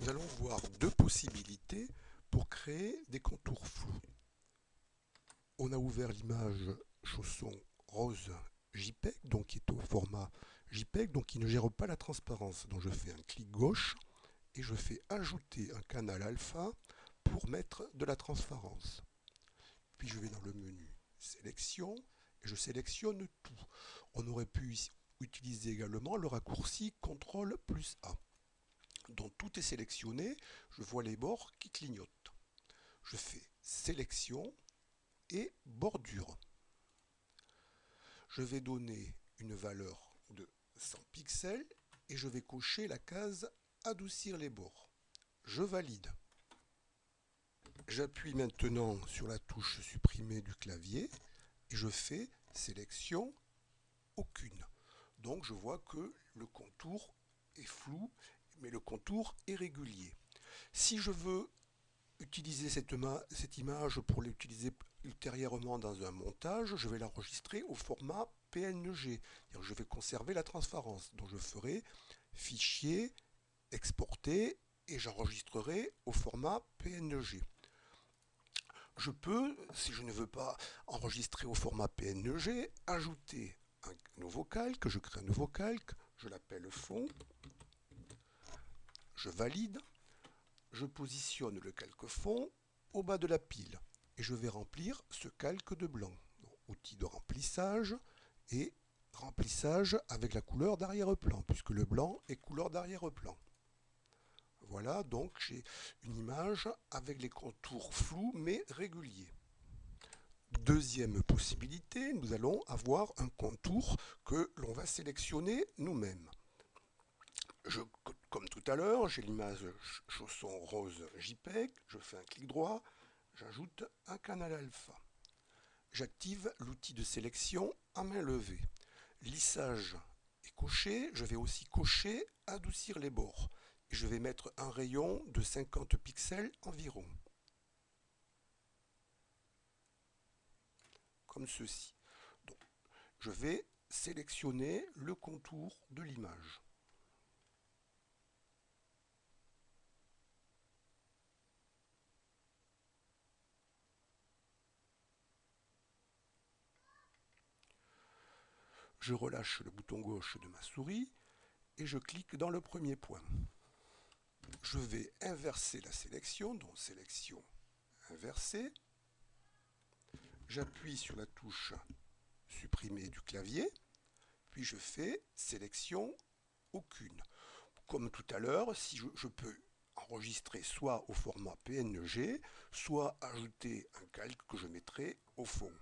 Nous allons voir deux possibilités pour créer des contours flous. On a ouvert l'image chausson rose JPEG, donc qui est au format JPEG, donc qui ne gère pas la transparence. Donc je fais un clic gauche et je fais ajouter un canal alpha pour mettre de la transparence. Puis je vais dans le menu sélection et je sélectionne tout. On aurait pu utiliser également le raccourci CTRL plus A. Donc tout est sélectionné, je vois les bords qui clignotent. Je fais sélection et bordure. Je vais donner une valeur de 100 pixels et je vais cocher la case adoucir les bords. Je valide. J'appuie maintenant sur la touche supprimer du clavier et je fais sélection aucune. Donc je vois que le contour est flou, mais le contour est régulier. Si je veux utiliser cette image pour l'utiliser ultérieurement dans un montage, je vais l'enregistrer au format PNG. Je vais conserver la transparence. Donc je ferai fichier, exporter et j'enregistrerai au format PNG. Je peux, si je ne veux pas enregistrer au format PNG, ajouter un nouveau calque. Je crée un nouveau calque, je l'appelle fond, je valide, je positionne le calque fond au bas de la pile et je vais remplir ce calque de blanc. Donc, outil de remplissage et remplissage avec la couleur d'arrière-plan, puisque le blanc est couleur d'arrière-plan. Voilà, donc j'ai une image avec les contours flous mais réguliers. Deuxième possibilité, nous allons avoir un contour que l'on va sélectionner nous-mêmes. Comme tout à l'heure, j'ai l'image chausson rose JPEG, je fais un clic droit, j'ajoute un canal alpha. J'active l'outil de sélection à main levée. Lissage est coché, je vais aussi cocher adoucir les bords. Et je vais mettre un rayon de 50 pixels environ. Comme ceci. Donc, je vais sélectionner le contour de l'image. Je relâche le bouton gauche de ma souris et je clique dans le premier point. Je vais inverser la sélection, donc sélection inversée. J'appuie sur la touche supprimer du clavier, puis je fais sélection aucune. Comme tout à l'heure, si je peux enregistrer soit au format PNG, soit ajouter un calque que je mettrai au fond.